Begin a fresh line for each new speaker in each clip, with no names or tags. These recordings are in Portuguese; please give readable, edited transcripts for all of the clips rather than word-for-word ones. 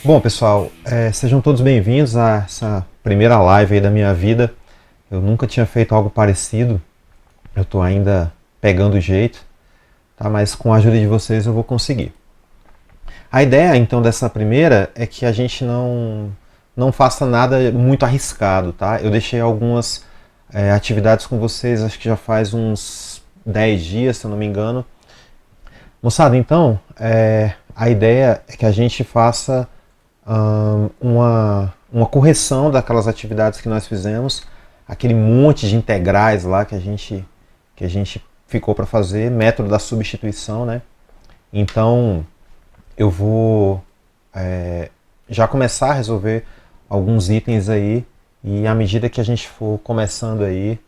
Bom, pessoal, sejam todos bem-vindos a essa primeira live aí da minha vida. Eu nunca tinha feito algo parecido, eu estou ainda pegando o jeito, tá? Mas com a ajuda de vocês eu vou conseguir. A ideia, então, dessa primeira é que a gente não faça nada muito arriscado, tá? Eu deixei algumas atividades com vocês, acho que já faz uns 10 dias, se eu não me engano. Moçada, então, a ideia é que a gente faça uma correção daquelas atividades que nós fizemos, aquele monte de integrais lá que a gente ficou para fazer, método da substituição, né? Então eu vou já começar a resolver alguns itens aí, e à medida que a gente for começando aí,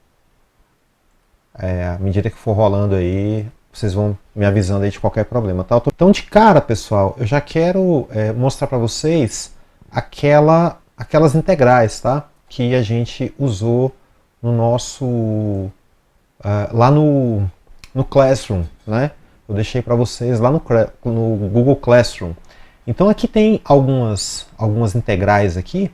à medida que for rolando aí, vocês vão me avisando aí de qualquer problema, tá? Então, de cara, pessoal, eu já quero mostrar para vocês aquelas integrais, tá? Que a gente usou no nosso lá no Classroom, né? Eu deixei para vocês lá no Google Classroom. Então aqui tem algumas integrais aqui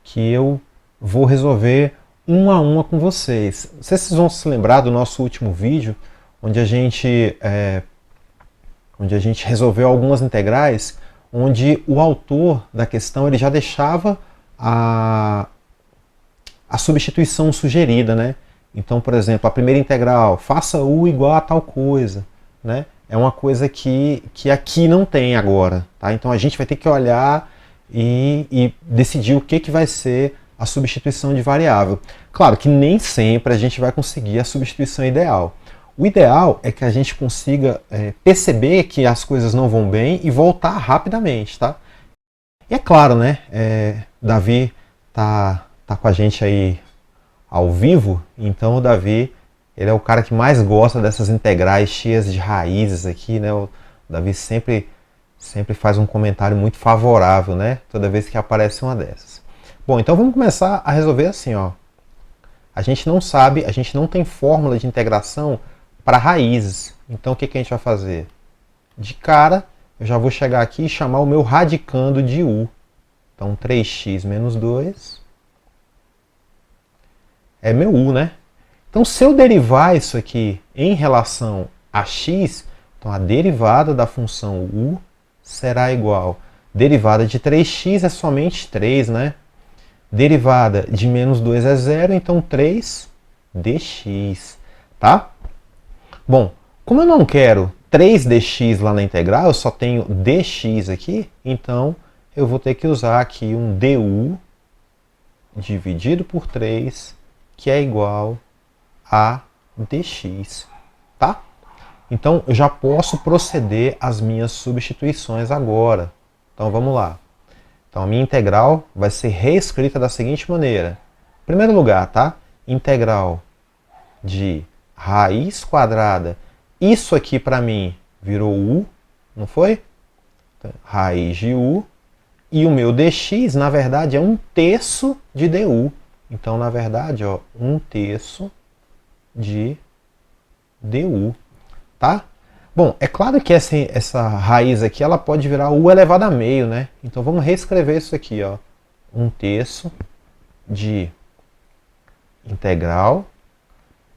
que eu vou resolver uma a uma com vocês. Não sei se vocês vão se lembrar do nosso último vídeo, onde a gente resolveu algumas integrais, onde o autor da questão ele já deixava a substituição sugerida, né? Então, por exemplo, a primeira integral, faça u igual a tal coisa, né? É uma coisa que aqui não tem agora, tá? Então a gente vai ter que olhar e decidir o que vai ser a substituição de variável. Claro que nem sempre a gente vai conseguir a substituição ideal. O ideal é que a gente consiga perceber que as coisas não vão bem e voltar rapidamente, tá? E é claro, né? Davi tá com a gente aí ao vivo, então o Davi, ele é o cara que mais gosta dessas integrais cheias de raízes aqui, né? O Davi sempre faz um comentário muito favorável, né? Toda vez que aparece uma dessas. Bom, então vamos começar a resolver assim, ó. A gente não sabe, a gente não tem fórmula de integração para raízes. Então o que a gente vai fazer? De cara, eu já vou chegar aqui e chamar o meu radicando de u. Então 3x menos 2 é meu u, né? Então se eu derivar isso aqui em relação a x, então a derivada da função u será igual. Derivada de 3x é somente 3, né? Derivada de menos 2 é 0, então 3 dx, tá? Bom, como eu não quero 3 dx lá na integral, eu só tenho dx aqui, então eu vou ter que usar aqui um du dividido por 3, que é igual a dx, tá? Então eu já posso proceder às minhas substituições agora. Então vamos lá. Então a minha integral vai ser reescrita da seguinte maneira. Em primeiro lugar, tá? Integral de raiz quadrada. Isso aqui para mim virou u, não foi? Então, raiz de u. E o meu dx, na verdade, é 1/3 de du. Então, na verdade, ó, 1/3 de du. Tá? Bom, é claro que essa raiz aqui ela pode virar u elevado a meio, né? Então vamos reescrever isso aqui, ó. 1/3 de integral.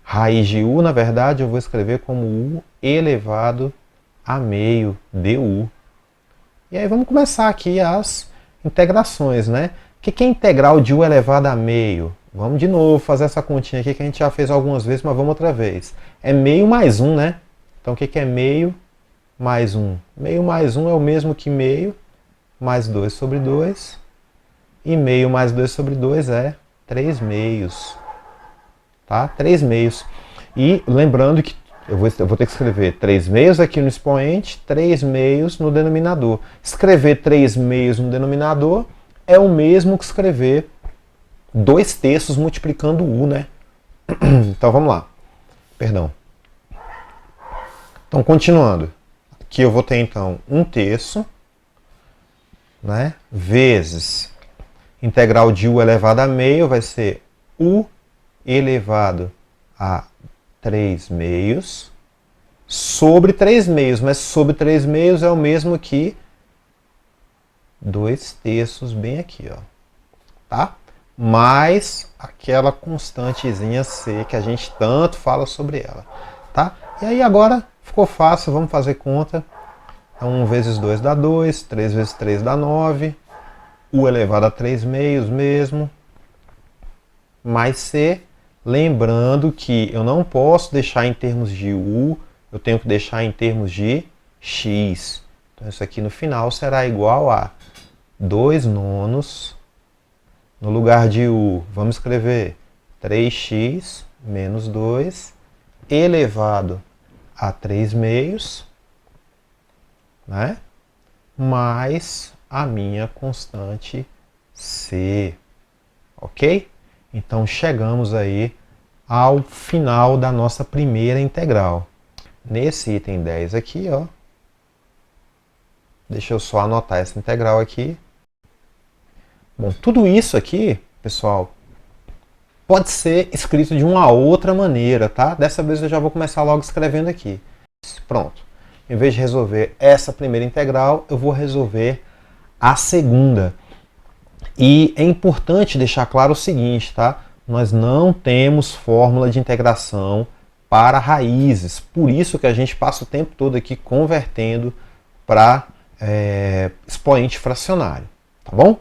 Raiz de u, na verdade, eu vou escrever como u elevado a meio du. E aí vamos começar aqui as integrações, né? O que é integral de u elevado a meio? Vamos de novo fazer essa continha aqui que a gente já fez algumas vezes, mas vamos outra vez. É meio mais 1, né? Então o que é meio mais 1? Meio mais 1 é o mesmo que meio mais 2 sobre 2. E meio mais 2 sobre 2 é 3 meios. Tá? 3 meios. E lembrando que eu vou ter que escrever 3 meios aqui no expoente, 3 meios no denominador. Escrever 3 meios no denominador é o mesmo que escrever 2/3 multiplicando u, né? Então vamos lá. Perdão. Então continuando. Aqui eu vou ter então 1/3, né? Vezes integral de u elevado a meio vai ser u elevado a 3 meios, sobre 3 meios, mas sobre 3 meios é o mesmo que 2 terços bem aqui, ó, tá? Mais aquela constantezinha C que a gente tanto fala sobre ela, tá? E aí agora ficou fácil, vamos fazer conta. Então 1 vezes 2 dá 2, 3 vezes 3 dá 9, U elevado a 3 meios mesmo, mais C, lembrando que eu não posso deixar em termos de U, eu tenho que deixar em termos de X. Então isso aqui no final será igual a 2 nonos, no lugar de U, vamos escrever 3x menos 2 elevado a 3 meios, né? Mais a minha constante C, ok? Então chegamos aí ao final da nossa primeira integral. Nesse item 10 aqui, ó, deixa eu só anotar essa integral aqui. Bom, tudo isso aqui, pessoal, pode ser escrito de uma outra maneira, tá? Dessa vez eu já vou começar logo escrevendo aqui. Pronto. Em vez de resolver essa primeira integral, eu vou resolver a segunda. E é importante deixar claro o seguinte, tá? Nós não temos fórmula de integração para raízes. Por isso que a gente passa o tempo todo aqui convertendo para expoente fracionário, tá bom?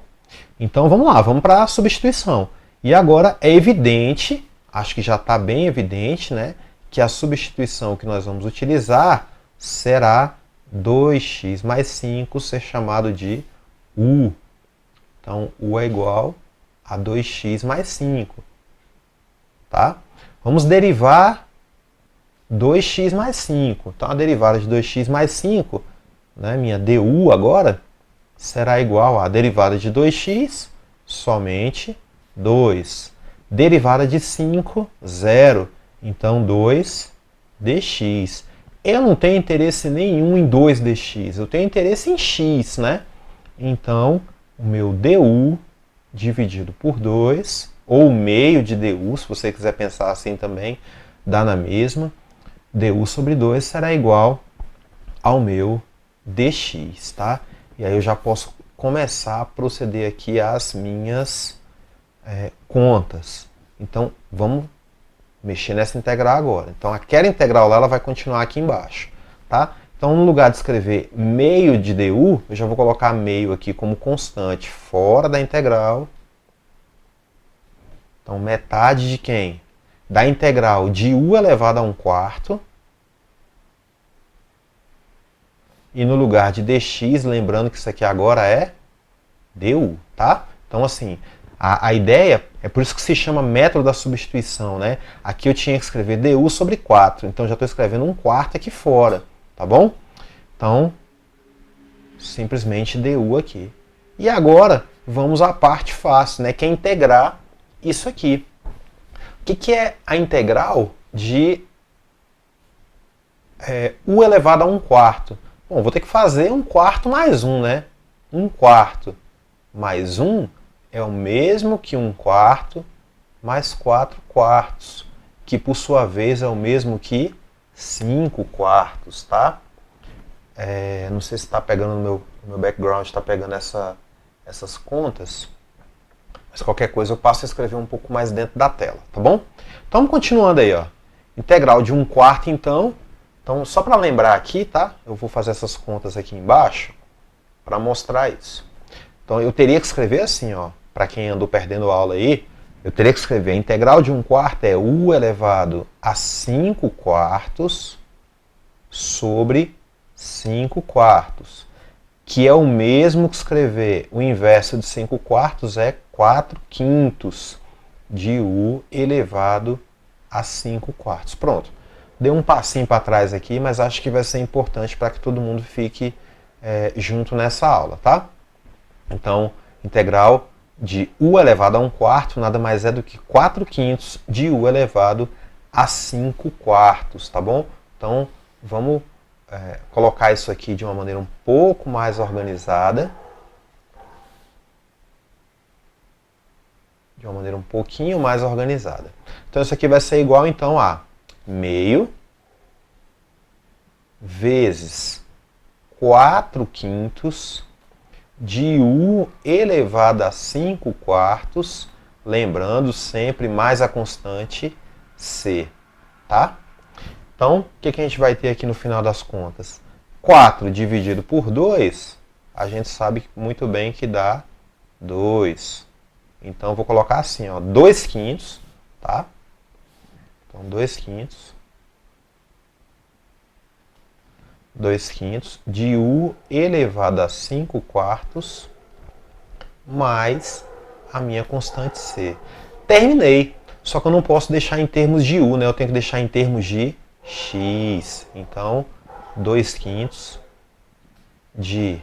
Então vamos lá, vamos para a substituição. E agora é evidente, acho que já está bem evidente, né, que a substituição que nós vamos utilizar será 2x mais 5 ser chamado de U. Então U é igual a 2x mais 5. Tá? Vamos derivar 2x mais 5. Então a derivada de 2x mais 5, né, minha du agora, será igual a derivada de 2x, somente 2. Derivada de 5, 0. Então 2 dx. Eu não tenho interesse nenhum em 2 dx, eu tenho interesse em x, né? Então, o meu du dividido por 2, ou meio de du, se você quiser pensar assim também, dá na mesma. Du sobre 2 será igual ao meu dx, tá? E aí eu já posso começar a proceder aqui às minhas contas. Então, vamos mexer nessa integral agora. Então, aquela integral lá ela vai continuar aqui embaixo, tá? Então, no lugar de escrever meio de du, eu já vou colocar meio aqui como constante fora da integral. Então, metade de quem? Da integral de u elevado a 1/4. E no lugar de dx, lembrando que isso aqui agora é du, tá? Então, assim, a ideia, é por isso que se chama método da substituição, né? Aqui eu tinha que escrever du sobre 4, então já estou escrevendo 1/4 aqui fora, tá bom? Então, simplesmente du aqui. E agora, vamos à parte fácil, né? Que é integrar isso aqui. O que é a integral de u elevado a 1/4? Bom, vou ter que fazer 1/4 mais 1, né? 1/4 mais 1 é o mesmo que 1/4 mais 4/4, que por sua vez é o mesmo que 5/4, tá? Não sei se está pegando no meu background, está pegando essas contas, mas qualquer coisa eu passo a escrever um pouco mais dentro da tela, tá bom? Então, continuando aí, ó. Integral de 1/4, então. Então, só para lembrar aqui, tá? Eu vou fazer essas contas aqui embaixo para mostrar isso. Então, eu teria que escrever assim, ó. Para quem andou perdendo aula aí, eu teria que escrever a integral de 1/4 é u elevado a 5/4 sobre 5/4, que é o mesmo que escrever o inverso de 5/4 é 4/5 de u elevado a 5/4. Pronto. Dei um passinho para trás aqui, mas acho que vai ser importante para que todo mundo fique junto nessa aula, tá? Então, integral de u elevado a 1/4 nada mais é do que 4/5 de u elevado a 5/4, tá bom? Então, vamos colocar isso aqui de uma maneira um pouco mais organizada. De uma maneira um pouquinho mais organizada. Então, isso aqui vai ser igual, então, a meio vezes 4 quintos de U elevado a 5 quartos, lembrando sempre mais a constante C, tá? Então, o que a gente vai ter aqui no final das contas? 4 dividido por 2, a gente sabe muito bem que dá 2. Então, eu vou colocar assim, ó, 2 quintos, tá? Então, 2 quintos. 2 quintos de U elevado a 5 quartos mais a minha constante C. Terminei. Só que eu não posso deixar em termos de U, né? Eu tenho que deixar em termos de X. Então, 2 quintos de...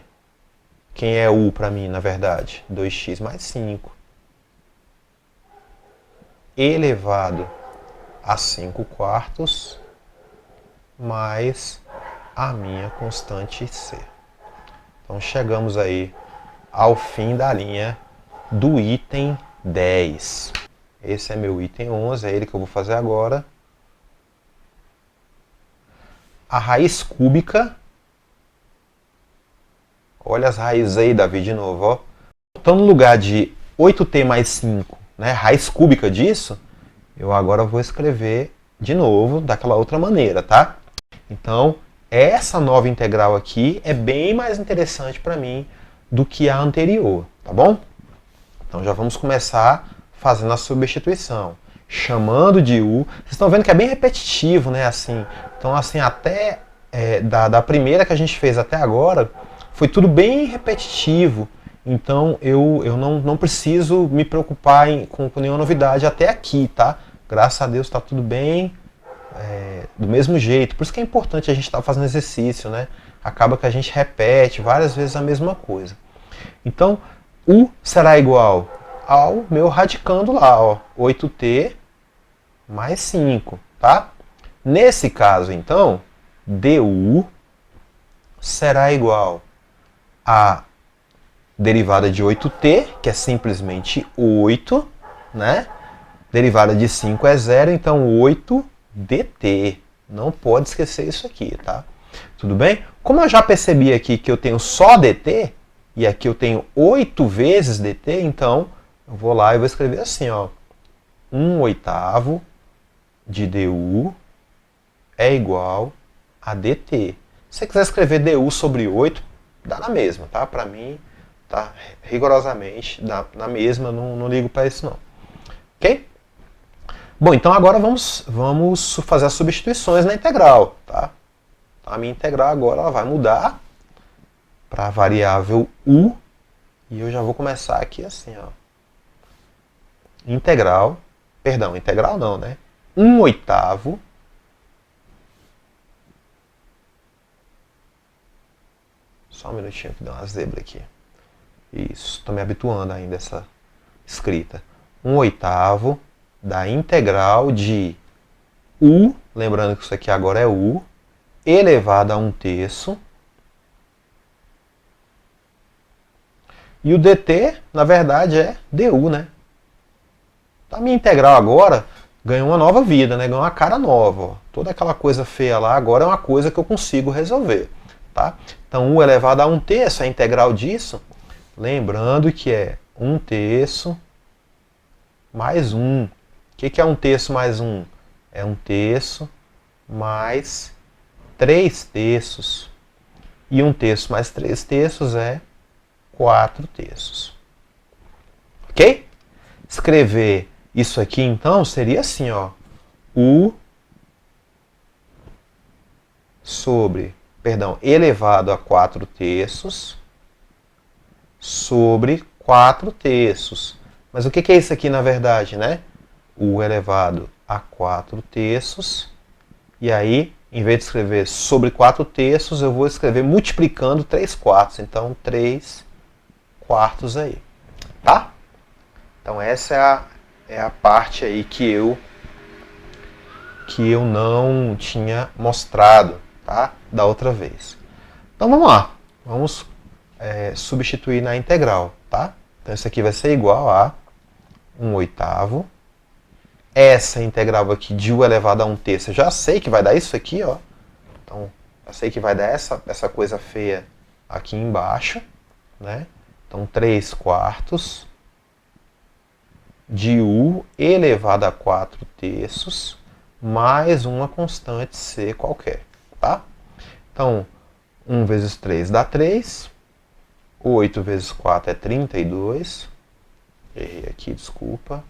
Quem é U para mim, na verdade? 2x mais 5. Elevado a 5 quartos mais a minha constante C. Então, chegamos aí ao fim da linha do item 10. Esse é meu item 11, é ele que eu vou fazer agora. A raiz cúbica. Olha as raízes aí, Davi, de novo. Ó. Então, no lugar de 8t mais 5, né, raiz cúbica disso, eu agora vou escrever de novo daquela outra maneira, tá? Então, essa nova integral aqui é bem mais interessante para mim do que a anterior, tá bom? Então, já vamos começar fazendo a substituição. Chamando de U. Vocês estão vendo que é bem repetitivo, né? Assim, então, assim, até da primeira que a gente fez até agora, foi tudo bem repetitivo. Então, eu não preciso me preocupar com nenhuma novidade até aqui, tá? Graças a Deus está tudo bem do mesmo jeito. Por isso que é importante a gente estar fazendo exercício, né? Acaba que a gente repete várias vezes a mesma coisa. Então, U será igual ao meu radicando lá, ó, 8t mais 5, tá? Nesse caso, então, du será igual a derivada de 8t, que é simplesmente 8, né? Derivada de 5 é 0, então 8dt. Não pode esquecer isso aqui, tá? Tudo bem? Como eu já percebi aqui que eu tenho só dt, e aqui eu tenho 8 vezes dt, então eu vou lá e vou escrever assim, ó. 1/8 de du é igual a dt. Se você quiser escrever du sobre 8, dá na mesma, tá? Para mim, tá rigorosamente na mesma, não ligo para isso não. Ok? Bom, então agora vamos fazer as substituições na integral, tá? A minha integral agora ela vai mudar para a variável u, e eu já vou começar aqui assim, ó. Integral não, né? 1/8. Só um minutinho que deu uma zebra aqui. Isso, estou me habituando ainda a essa escrita. 1/8 da integral de u, lembrando que isso aqui agora é u, elevado a 1/3. E o dt, na verdade, é du, né? A minha integral agora ganhou uma nova vida, né? Ganhou uma cara nova. Ó. Toda aquela coisa feia lá agora é uma coisa que eu consigo resolver. Tá? Então, u elevado a 1/3, a integral disso, lembrando que é 1/3 mais 1. O que é 1/3 mais 1? É 1/3 mais 3/3. E 1/3 mais 3/3 é 4/3. Ok? Escrever isso aqui, então, seria assim, ó. U elevado a 4/3 sobre 4/3. Mas o que é isso aqui, na verdade, né? U elevado a 4/3. E aí, em vez de escrever sobre 4/3, eu vou escrever multiplicando 3/4. Então, 3/4 aí. Tá? Então, essa é a parte aí que eu não tinha mostrado, tá? Da outra vez. Então, vamos lá. Vamos substituir na integral, tá? Então, isso aqui vai ser igual a 1/8. Essa integral aqui de u elevado a 1/3, eu já sei que vai dar isso aqui, ó. Então, Já sei que vai dar essa coisa feia aqui embaixo, né? Então, 3 quartos de U elevado a 4 terços mais uma constante C qualquer, tá? Então, 1 vezes 3 dá 3. 8 vezes 4 é 32. Errei aqui, desculpa.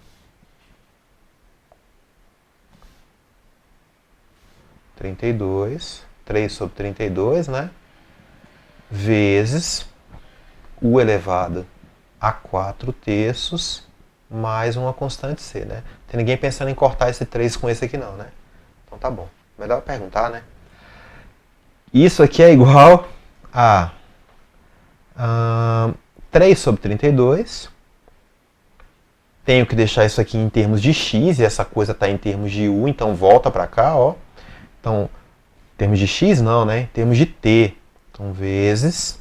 32. 3 sobre 32, né? Vezes U elevado a 4 terços mais uma constante C, né? Tem ninguém pensando em cortar esse 3 com esse aqui não, né? Então tá bom. Melhor perguntar, né? Isso aqui é igual a 3 sobre 32. Tenho que deixar isso aqui em termos de x, e essa coisa está em termos de u, então volta para cá, ó. Então, em termos de x não, né? Em termos de t. Então, vezes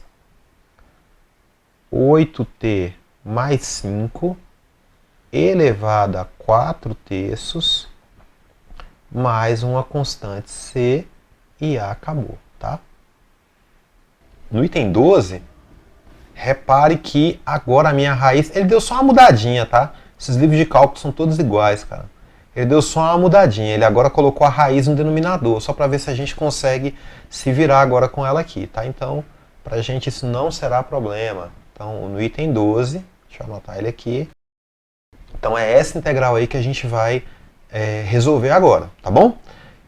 8t mais 5 elevado a 4 terços mais uma constante c e a acabou, tá? No item 12, repare que agora a minha raiz, ele deu só uma mudadinha, tá? Esses livros de cálculo são todos iguais, cara. Ele deu só uma mudadinha, ele agora colocou a raiz no denominador, só para ver se a gente consegue se virar agora com ela aqui, tá? Então, pra gente isso não será problema. Então, no item 12, deixa eu anotar ele aqui. Então, é essa integral aí que a gente vai resolver agora, tá bom?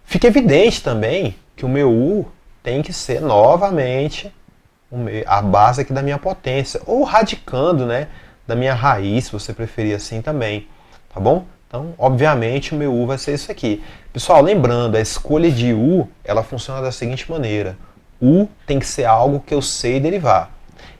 Fica evidente também que o meu u tem que ser novamente a base aqui da minha potência, ou radicando, né, da minha raiz, se você preferir assim também, tá bom? Então, obviamente, o meu u vai ser isso aqui. Pessoal, lembrando, a escolha de u, ela funciona da seguinte maneira. U tem que ser algo que eu sei derivar.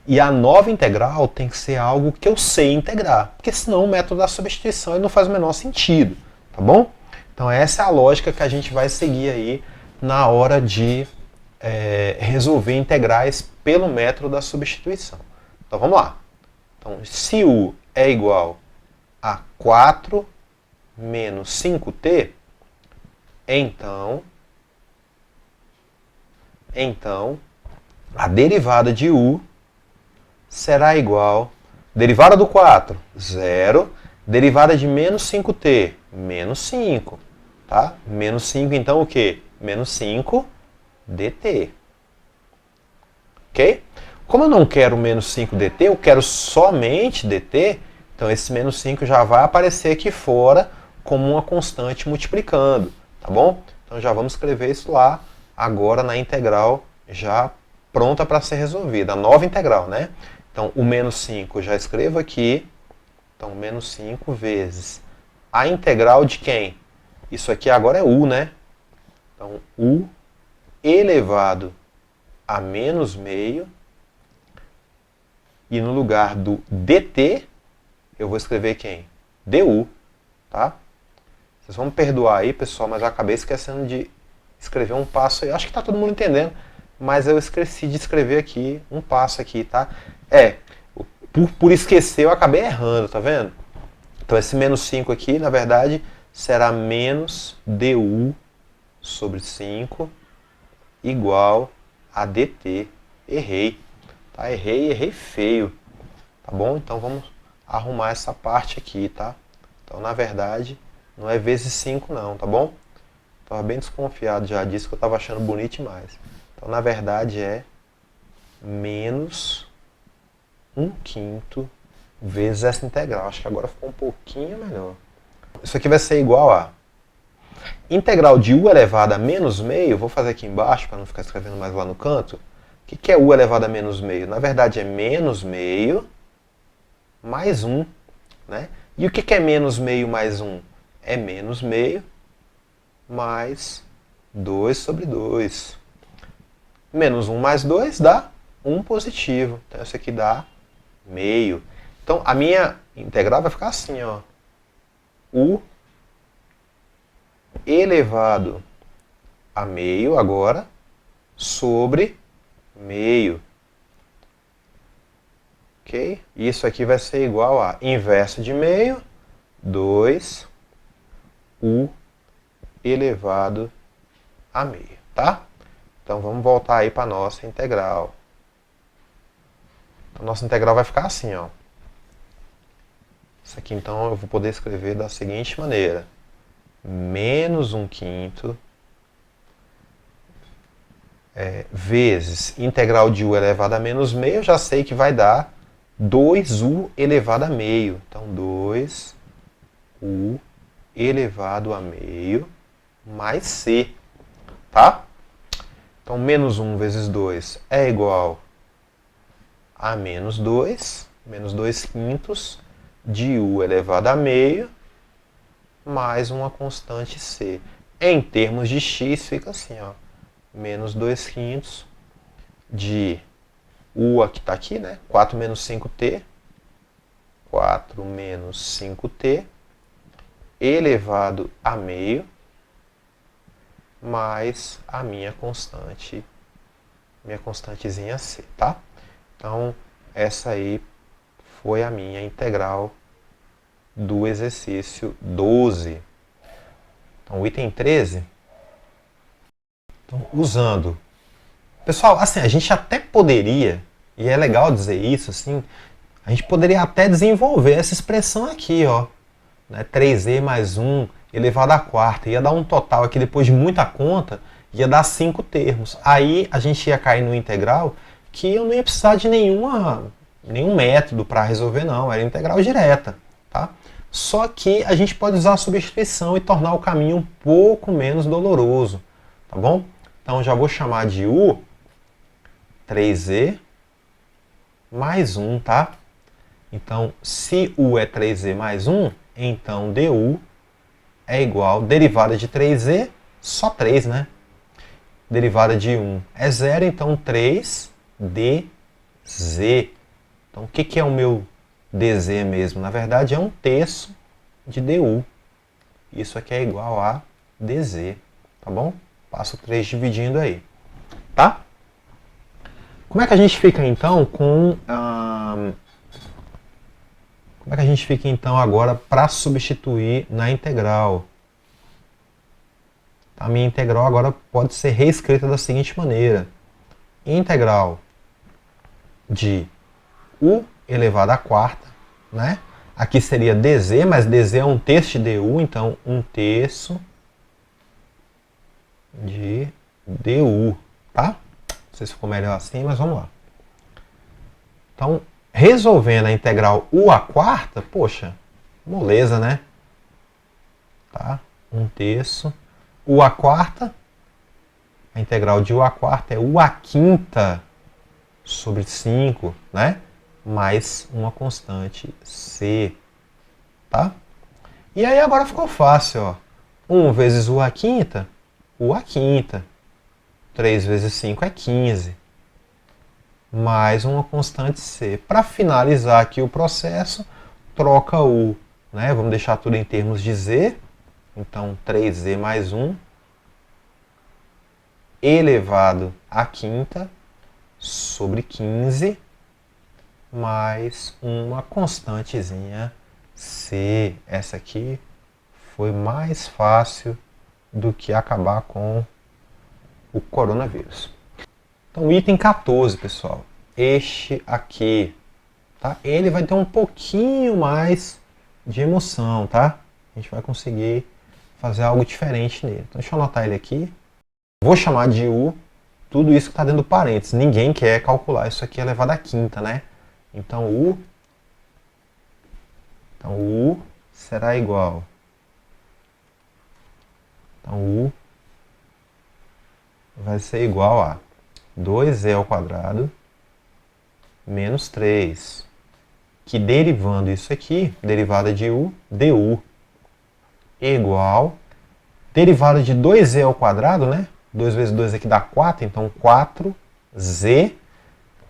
E a nova integral tem que ser algo que eu sei integrar, porque senão o método da substituição ele não faz o menor sentido, tá bom? Então essa é a lógica que a gente vai seguir aí na hora de resolver integrais pelo método da substituição. Então vamos lá. Então, se u é igual a 4 menos 5t, então a derivada de u será igual, derivada do 4, 0, derivada de menos 5t, menos 5, tá? Menos 5, então o quê? Menos 5 dt. Ok? Como eu não quero menos 5 dt, eu quero somente dt, então esse menos 5 já vai aparecer aqui fora como uma constante multiplicando, tá bom? Então já vamos escrever isso lá, agora na integral já pronta para ser resolvida, a nova integral, né? Então, o menos 5 eu já escrevo aqui. Então, menos 5 vezes a integral de quem? Isso aqui agora é u, né? Então, u elevado a menos meio. E no lugar do dt, eu vou escrever quem? du, tá? Vocês vão me perdoar aí, pessoal, mas eu acabei esquecendo de escrever um passo aí. Acho que está todo mundo entendendo, mas eu esqueci de escrever aqui um passo aqui, tá? Por esquecer eu acabei errando, tá vendo? Então esse menos 5 aqui, na verdade, será menos du sobre 5 igual a dt. Errei. Tá? Errei feio. Tá bom? Então vamos arrumar essa parte aqui, tá? Então, na verdade, não é vezes 5 não, tá bom? Estava bem desconfiado já disso, que eu estava achando bonito demais. Então, na verdade, é menos 1/5 vezes essa integral. Acho que agora ficou um pouquinho melhor. Isso aqui vai ser igual a integral de u elevado a menos meio. Vou fazer aqui embaixo para não ficar escrevendo mais lá no canto. O que é u elevado a menos meio? Na verdade é menos meio mais 1. Né? E o que é menos meio mais 1? É menos meio mais 2 sobre 2. Menos 1 mais 2 dá 1 positivo. Então isso aqui dá meio. Então a minha integral vai ficar assim, ó. U elevado a meio agora sobre meio. Ok? Isso aqui vai ser igual a inverso de meio, 2 U elevado a meio, tá? Então vamos voltar aí para a nossa integral. A nossa integral vai ficar assim, ó. Isso aqui então eu vou poder escrever da seguinte maneira. Menos 1/5 vezes integral de u elevado a menos meio, eu já sei que vai dar 2u elevado a meio. Então 2u elevado a meio mais c, tá? Então menos 1 vezes 2 é igual a menos 2 quintos de u elevado a meio mais uma constante c. Em termos de x fica assim, ó, menos 2 quintos de u que está aqui, né? 4 menos 5t, 4 menos 5t elevado a meio mais a minha constantezinha c, tá? Então, essa aí foi a minha integral do exercício 12. Então, o item 13, então, usando... Pessoal, assim, a gente até poderia, e é legal dizer isso, assim, a gente poderia até desenvolver essa expressão aqui, ó, né, 3e mais 1 elevado à quarta, ia dar um total aqui, depois de muita conta, ia dar 5 termos. Aí a gente ia cair no integral, que eu não ia precisar de nenhum método para resolver, não, era integral direta, tá? Só que a gente pode usar a substituição e tornar o caminho um pouco menos doloroso, tá bom? Então já vou chamar de u 3e mais 1, tá? Então, se u é 3e mais 1, então du é igual, derivada de 3e, só 3, né? Derivada de 1 é 0, então 3dz. Então, o que é o meu dz mesmo? Na verdade, é 1/3 de du. Isso aqui é igual a dz, tá bom? Passo 3 dividindo aí, tá? Como é que a gente fica, então, com... Como é que a gente fica, então, agora para substituir na integral? A minha integral agora pode ser reescrita da seguinte maneira. Integral de u elevado à quarta, né? Aqui seria dz, mas dz é 1/3 de du, então 1/3 de du, tá? Não sei se ficou melhor assim, mas vamos lá. Então, resolvendo a integral u à quarta, poxa, moleza, né? Tá? 1/3. U à quarta, a integral de u à quarta é u à quinta sobre 5, né? Mais uma constante c, tá? E aí agora ficou fácil, ó. 1 vezes u à quinta, u à quinta. 3 vezes 5 é 15. Mais uma constante c. Para finalizar aqui o processo, troca u, né? Vamos deixar tudo em termos de z. Então, 3z mais 1 elevado à quinta sobre 15 mais uma constantezinha c. Essa aqui foi mais fácil do que acabar com o coronavírus. Então, item 14, pessoal. Este aqui, tá? Ele vai ter um pouquinho mais de emoção, tá? A gente vai conseguir fazer algo diferente nele. Então, deixa eu anotar ele aqui. Vou chamar de u tudo isso que está dentro do parênteses. Ninguém quer calcular isso aqui elevado à quinta, né? Então, u será igual. Então, u vai ser igual a 2e ao quadrado menos 3. Que derivando isso aqui, derivada de u, du, igual, derivada de 2e ao quadrado, né? 2 vezes 2 aqui dá 4, então 4z.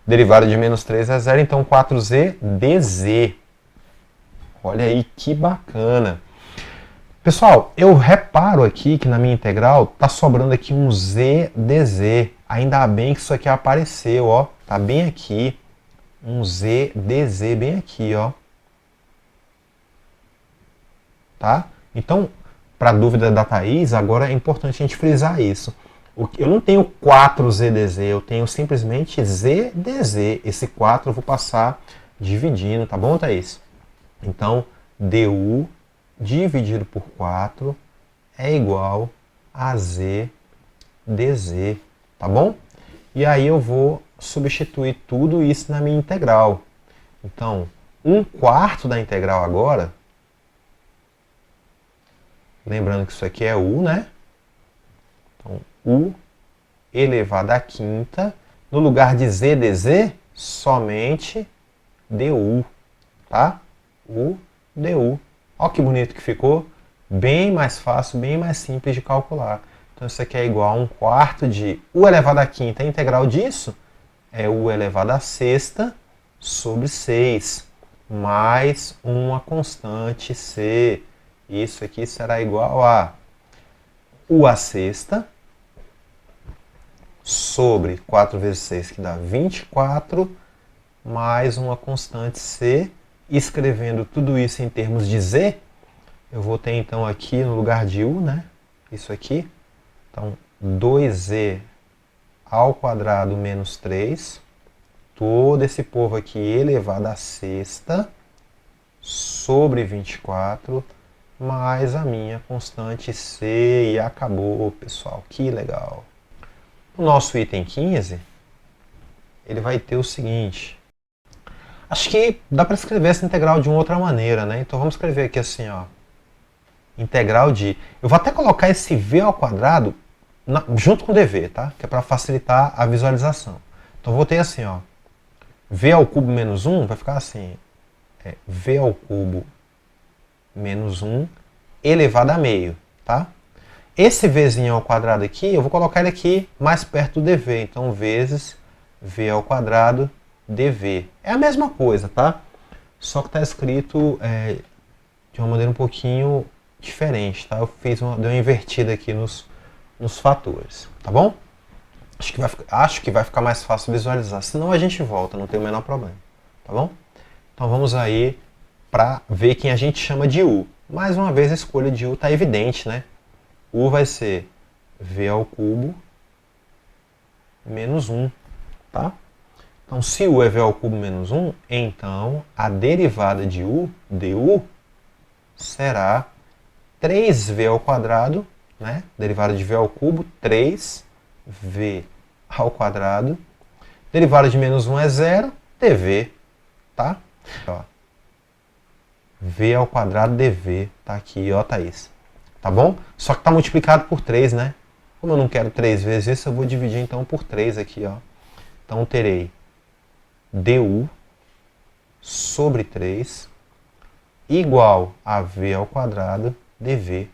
Derivada de menos 3 é 0, então 4z dz. Olha aí que bacana. Pessoal, eu reparo aqui que na minha integral tá sobrando aqui um z dz. Ainda bem que isso aqui apareceu, ó. Tá bem aqui. Um z dz bem aqui, ó. Tá? Então, para dúvida da Thaís, agora é importante a gente frisar isso. Eu não tenho 4zdz, eu tenho simplesmente zdz. Esse 4 eu vou passar dividindo, tá bom, Thaís? Então, du dividido por 4 é igual a z dz, tá bom? E aí eu vou substituir tudo isso na minha integral. Então, 1/4 da integral agora, lembrando que isso aqui é u, né? Então, u elevado à quinta, no lugar de z dz, somente du, tá? U du. Olha que bonito que ficou. Bem mais fácil, bem mais simples de calcular. Então isso aqui é igual a 1/4 de u elevado à quinta. A integral disso é u elevado à sexta sobre 6, mais uma constante c. Isso aqui será igual a u à sexta sobre 4 vezes 6, que dá 24, mais uma constante c. Escrevendo tudo isso em termos de z, eu vou ter então aqui no lugar de u, né? Isso aqui. Então, 2z ao quadrado menos 3. Todo esse povo aqui elevado à sexta sobre 24, mais a minha constante c. E acabou, pessoal. Que legal. O nosso item 15, ele vai ter o seguinte. Acho que dá para escrever essa integral de uma outra maneira, né? Então vamos escrever aqui assim, ó. Integral de... Eu vou até colocar esse v ao quadrado junto com o dv, tá? Que é para facilitar a visualização. Então vou ter assim, ó. V ao cubo menos 1 vai ficar assim. V ao cubo menos 1 elevado a meio, tá? Esse vzinho ao quadrado aqui, eu vou colocar ele aqui mais perto do dv. Então vezes v ao quadrado dv. É a mesma coisa, tá? Só que está escrito de uma maneira um pouquinho diferente, tá? Eu dei uma invertida aqui nos fatores, tá bom? Acho que vai ficar mais fácil visualizar, senão a gente volta, não tem o menor problema, tá bom? Então vamos aí para ver quem a gente chama de u. Mais uma vez a escolha de u está evidente, né? U vai ser v ao cubo menos 1, tá? Então, se u é v ao cubo menos 1, então a derivada de u, du, será 3v ao quadrado, né? Derivada de v ao cubo, 3v ao quadrado. Derivada de menos 1 é 0, dv, tá? Ó, v ao quadrado dv, tá aqui, ó, Thaís. Tá bom? Só que está multiplicado por 3, né? Como eu não quero 3 vezes isso, eu vou dividir então por 3 aqui, ó. Então terei du sobre 3 igual a v ao quadrado dv.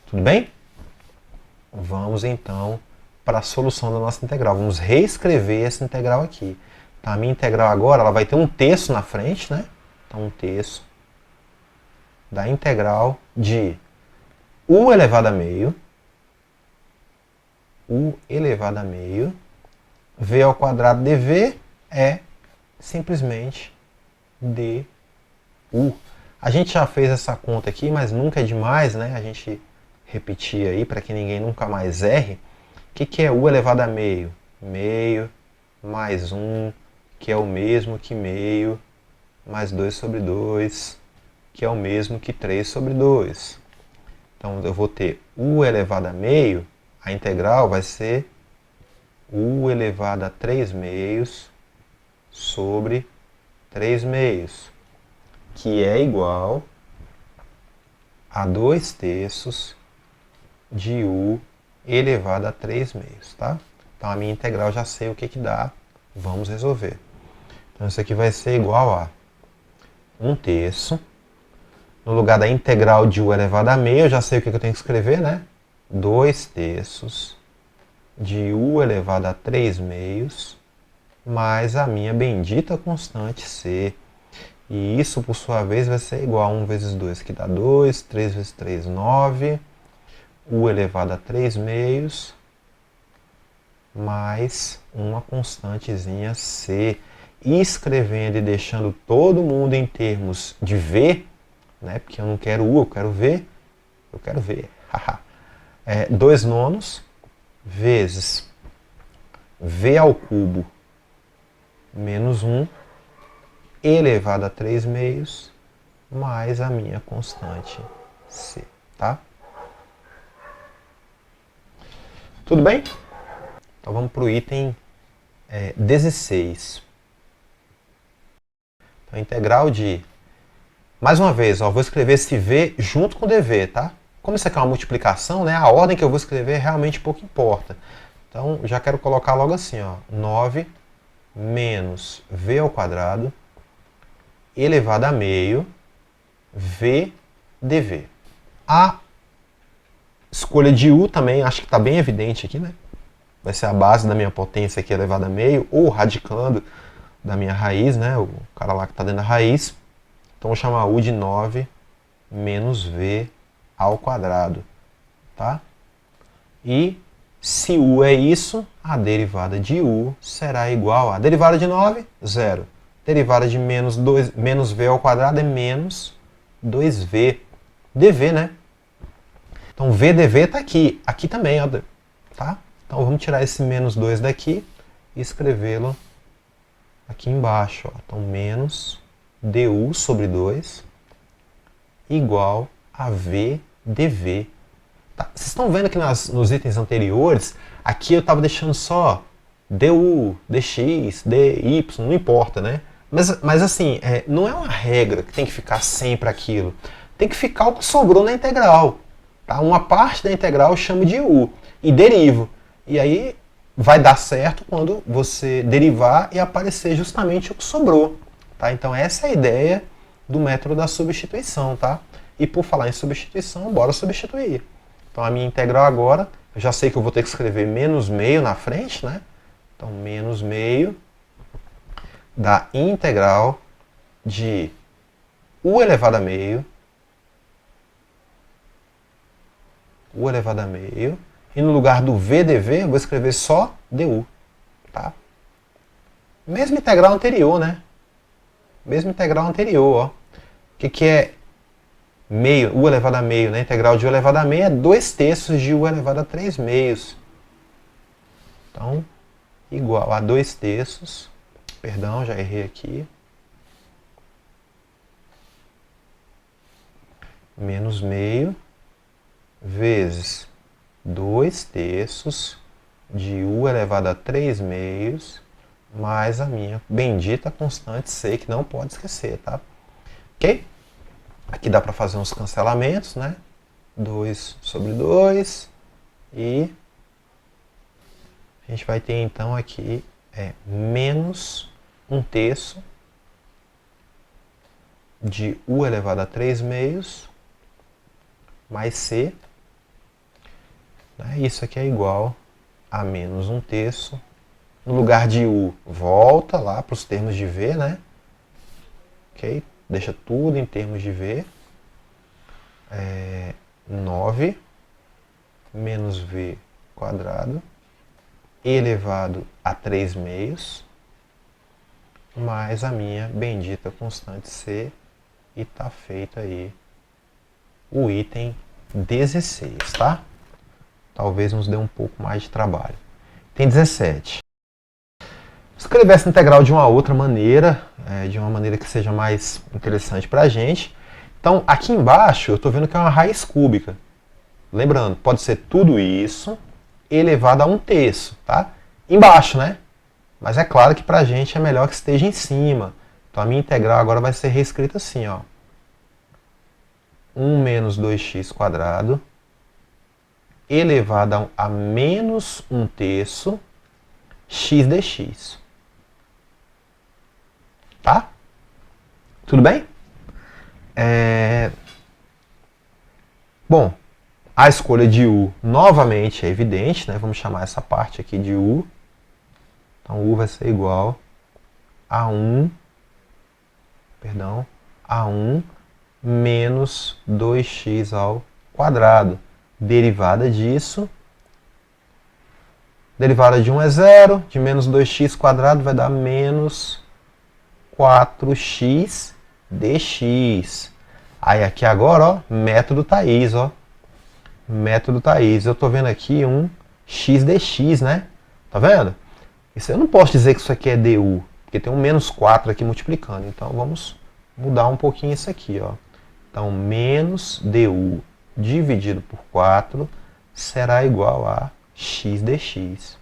Tudo bem? Vamos então para a solução da nossa integral. Vamos reescrever essa integral aqui. Tá? A minha integral agora ela vai ter um terço na frente, né? Então um terço da integral de u elevado a meio, v ao quadrado dv é simplesmente du. A gente já fez essa conta aqui, mas nunca é demais, né? A gente repetir aí para que ninguém nunca mais erre. O que é u elevado a meio? Meio mais 1, que é o mesmo que meio, mais 2 sobre 2, que é o mesmo que 3 sobre 2. Então eu vou ter u elevado a meio, a integral vai ser u elevado a 3 meios sobre 3 meios, que é igual a 2 terços de u elevado a 3 meios, tá? Então a minha integral já sei o que dá, vamos resolver. Então isso aqui vai ser igual a 1 terço. No lugar da integral de u elevado a meio, eu já sei o que eu tenho que escrever, né? 2 terços de u elevado a 3 meios, mais a minha bendita constante c. E isso, por sua vez, vai ser igual a 1 vezes 2, que dá 2, 3 vezes 3, 9, u elevado a 3 meios, mais uma constantezinha c. E escrevendo e deixando todo mundo em termos de v, né? Porque eu não quero u, eu quero v, 2 nonos vezes v ao cubo menos 1 elevado a 3 meios mais a minha constante c, tá? Tudo bem? Então vamos para o item 16. Então, a integral de... Mais uma vez, ó, vou escrever esse v junto com o dv, tá? Como isso aqui é uma multiplicação, né, a ordem que eu vou escrever realmente pouco importa. Então, já quero colocar logo assim, ó, 9 menos v ao quadrado elevado a meio v dv. A escolha de u também, acho que está bem evidente aqui, né? Vai ser a base da minha potência aqui elevada a meio, ou radicando da minha raiz, né? O cara lá que está dentro da raiz. Então, vou chamar u de 9 menos v ao quadrado, tá? E se u é isso, a derivada de u será igual a... Derivada de 9, 0. Derivada de menos v ao quadrado é menos 2v. dv, né? Então, v dv está aqui. Aqui também, ó, tá? Então, vamos tirar esse menos 2 daqui e escrevê-lo aqui embaixo. Ó. Então, menos du sobre 2 igual a v dv. Tá? Vocês estão vendo que nos itens anteriores, aqui eu estava deixando só du, dx, dy, não importa, né? Mas assim, não é uma regra que tem que ficar sempre aquilo. Tem que ficar o que sobrou na integral. Tá? Uma parte da integral eu chamo de u e derivo. E aí vai dar certo quando você derivar e aparecer justamente o que sobrou. Tá? Então essa é a ideia do método da substituição. Tá? E por falar em substituição, bora substituir. Então a minha integral agora, eu já sei que eu vou ter que escrever menos meio na frente, né? Então menos meio da integral de u elevado a meio, e no lugar do v dv eu vou escrever só du, tá? Mesma integral anterior, né? Mesma integral anterior, ó. O que é meio, u elevado a meio, né? Integral de u elevado a meio é 2/3 de u elevado a 3 meios. Então, igual a 2/3, perdão, já errei aqui, menos meio, vezes 2/3 de u elevado a 3 meios, mais a minha bendita constante c, que não pode esquecer, tá? Ok? Aqui dá para fazer uns cancelamentos, né? 2 sobre 2, e a gente vai ter então aqui menos 1/3 de u elevado a 3 meios, mais c. Né? Isso aqui é igual a menos 1/3. No lugar de u, volta lá para os termos de v, né? Ok? Deixa tudo em termos de v. 9 menos v quadrado elevado a 3 meios, mais a minha bendita constante c, e tá feito aí o item 16, tá? Talvez nos dê um pouco mais de trabalho. Item 17. Escrever essa integral de uma outra maneira, de uma maneira que seja mais interessante para a gente. Então, aqui embaixo, eu estou vendo que é uma raiz cúbica. Lembrando, pode ser tudo isso elevado a 1/3, tá? Embaixo, né? Mas é claro que para a gente é melhor que esteja em cima. Então, a minha integral agora vai ser reescrita assim, ó. 1 menos 2x quadrado elevado a menos 1/3 x dx. Tá? Tudo bem? Bom, a escolha de u novamente é evidente, né? Vamos chamar essa parte aqui de u. Então, u vai ser igual a 1 menos 2x ao quadrado. Derivada disso, derivada de 1 é 0, de menos 2x quadrado vai dar menos 4x dx. Aí aqui agora, ó, método Thais, ó. Método Thais. Eu estou vendo aqui um x dx, né? Tá vendo? Isso eu não posso dizer que isso aqui é du, porque tem um menos 4 aqui multiplicando. Então vamos mudar um pouquinho isso aqui, ó. Então menos du dividido por 4 será igual a x dx.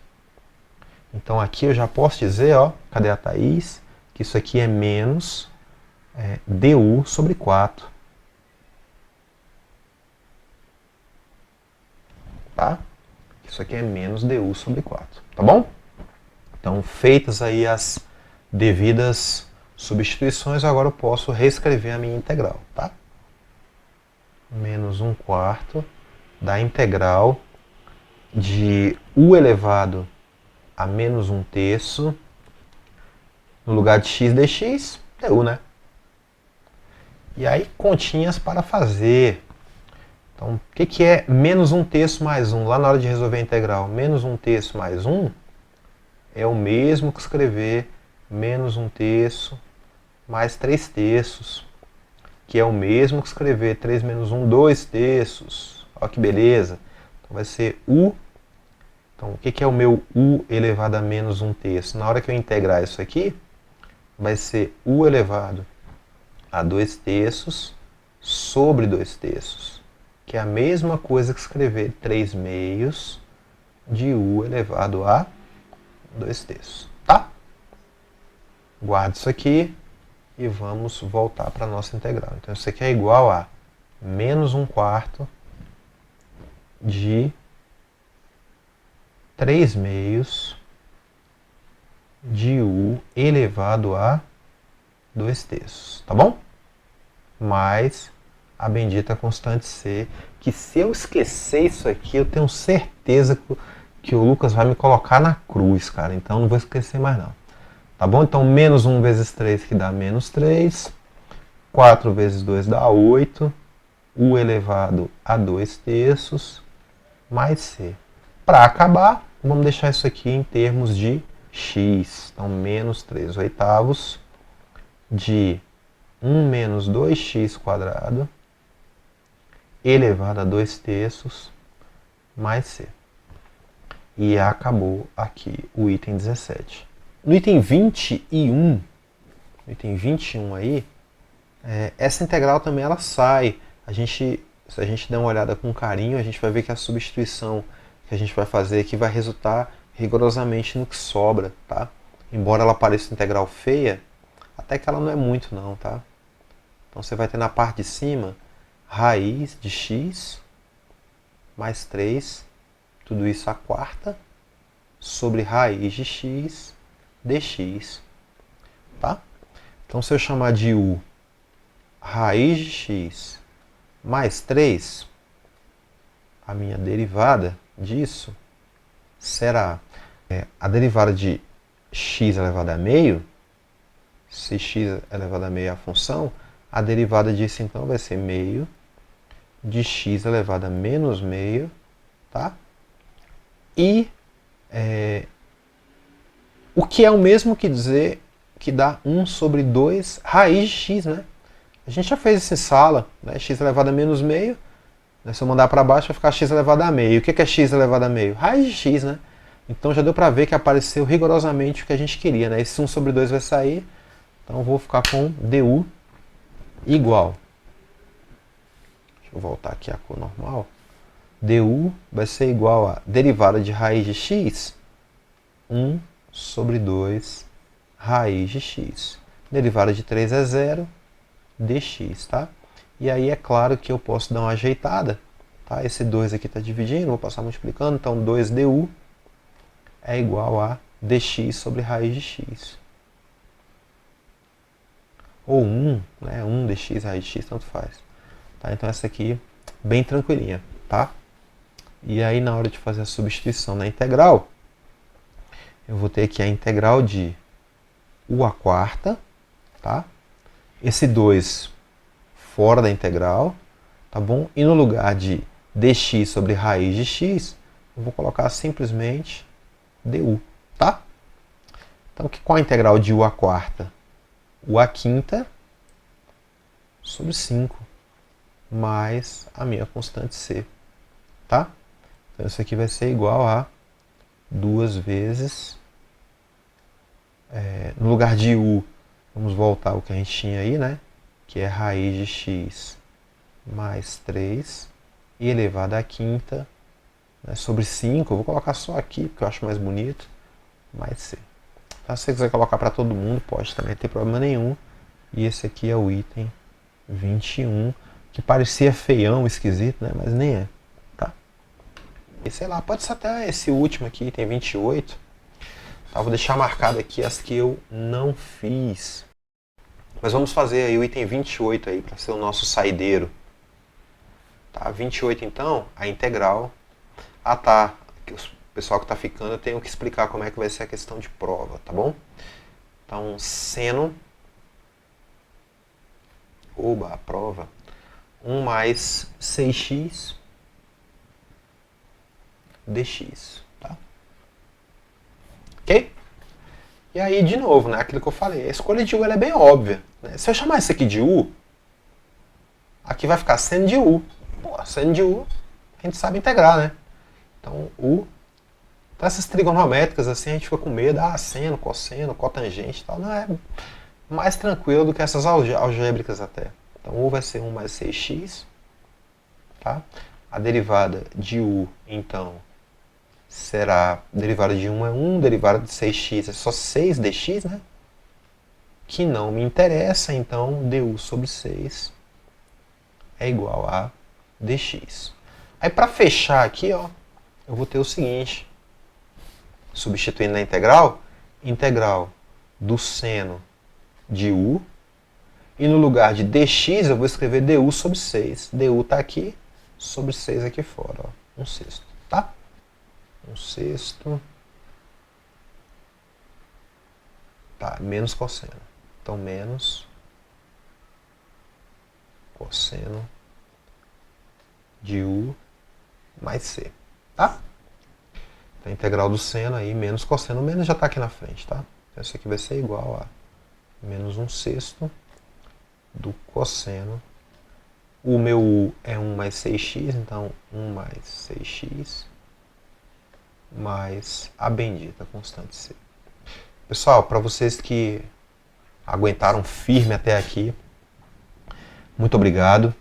Então aqui eu já posso dizer, ó, cadê a Thaís? Que isso aqui é menos du sobre 4. Tá? Isso aqui é menos du sobre 4, tá bom? Então, feitas aí as devidas substituições, agora eu posso reescrever a minha integral, tá? Menos 1/4 da integral de u elevado a menos 1/3 no lugar de x dx, du, né? E aí, continhas para fazer. Então, o que é menos 1/3 mais 1? Lá na hora de resolver a integral, menos 1/3 mais 1 é o mesmo que escrever menos 1/3 mais 3/3, que é o mesmo que escrever 3 menos 1, 2/3. Olha que beleza. Então vai ser u. Então, o que é o meu u elevado a menos 1/3? Na hora que eu integrar isso aqui, vai ser u elevado a 2/3 sobre 2/3, que é a mesma coisa que escrever 3/2 de u elevado a 2/3, tá? Guarda isso aqui e vamos voltar para a nossa integral. Então isso aqui é igual a menos 1/4 de 3/2 de u elevado a 2/3, tá bom? Mais a bendita constante c, que se eu esquecer isso aqui, eu tenho certeza que o Lucas vai me colocar na cruz, cara. Então não vou esquecer mais não. Tá bom? Então menos 1 vezes 3 que dá menos 3. 4 vezes 2 dá 8. U elevado a 2/3 mais c. Para acabar, vamos deixar isso aqui em termos de x. Então menos 3/8 de 1 menos 2x quadrado elevado a 2/3 mais c. E acabou aqui o item 17. No item 21, aí, essa integral também ela sai. Se a gente der uma olhada com carinho, a gente vai ver que a substituição que a gente vai fazer aqui vai resultar rigorosamente no que sobra, tá? Embora ela pareça integral feia, até que ela não é muito não, tá? Então você vai ter na parte de cima raiz de x mais 3, tudo isso a quarta, sobre raiz de x dx, tá? Então se eu chamar de u raiz de x mais 3, a minha derivada disso será a derivada de x elevado a meio, se x elevado a meio é a função, a derivada disso então vai ser meio de x elevado a menos meio, tá? E o que é o mesmo que dizer que dá 1 sobre 2 raiz de x, né? A gente já fez isso em sala, né? X elevado a menos meio, né? Se eu mandar para baixo vai ficar x elevado a meio. O que é x elevado a meio? Raiz de x, né? Então já deu para ver que apareceu rigorosamente o que a gente queria, né? Esse 1 sobre 2 vai sair, então eu vou ficar com du igual. Deixa eu voltar aqui a cor normal. Du vai ser igual a derivada de raiz de x, 1 sobre 2 raiz de x. Derivada de 3 é 0, dx, tá? E aí é claro que eu posso dar uma ajeitada, tá? Esse 2 aqui está dividindo, vou passar multiplicando, então 2du é igual a dx sobre raiz de x. Ou 1, né? 1 dx raiz de x, tanto faz. Tá? Então essa aqui, bem tranquilinha, tá? E aí na hora de fazer a substituição na integral, eu vou ter aqui a integral de u à quarta, tá? Esse 2 fora da integral, tá bom? E no lugar de dx sobre raiz de x, eu vou colocar simplesmente du, tá? Então, qual a integral de u à quarta? U à quinta sobre 5, mais a minha constante c, tá? Então, isso aqui vai ser igual a 2 vezes, no lugar de u, vamos voltar ao que a gente tinha aí, né? Que é raiz de x mais 3 e elevado à quinta, né, sobre 5. Eu vou colocar só aqui, porque eu acho mais bonito, mais c. Então, se você quiser colocar para todo mundo, pode também, não tem problema nenhum. E esse aqui é o item 21, que parecia feião, esquisito, né? Mas nem é. Tá? E sei lá, pode ser até esse último aqui, item 28. Tá, vou deixar marcado aqui as que eu não fiz. Mas vamos fazer aí o item 28 aí, para ser o nosso saideiro. Tá? 28 então, a integral. Ah tá, o pessoal que está ficando, eu tenho que explicar como é que vai ser a questão de prova, tá bom? Então, seno, a prova, 1 mais 6x dx, tá? Ok? E aí, de novo, né, aquilo que eu falei, a escolha de u ela é bem óbvia. Né? Se eu chamar isso aqui de u, aqui vai ficar seno de u. Pô, seno de u, a gente sabe integrar, né? Então, u. Então, essas trigonométricas, assim, a gente fica com medo. Ah, seno, cosseno, cotangente e tal. Não, é mais tranquilo do que essas algébricas até. Então, u vai ser 1 mais 6x. Tá? A derivada de u, então, será, derivada de 1 é 1, derivada de 6x é só 6 dx, né? Que não me interessa, então du sobre 6 é igual a dx. Aí para fechar aqui, ó, eu vou ter o seguinte, substituindo na integral, integral do seno de u, e no lugar de dx eu vou escrever du sobre 6. Du está aqui, sobre 6 aqui fora, ó, 1/6, tá? 1/6, tá, menos cosseno. Então, menos cosseno de u mais c, tá? Então, a integral do seno aí, menos cosseno, o menos já está aqui na frente, tá? Então, isso aqui vai ser igual a menos 1/6 do cosseno. O meu u é 1 mais 6x, então 1 mais 6x mais a bendita constante c. Pessoal, para vocês que aguentaram firme até aqui, muito obrigado.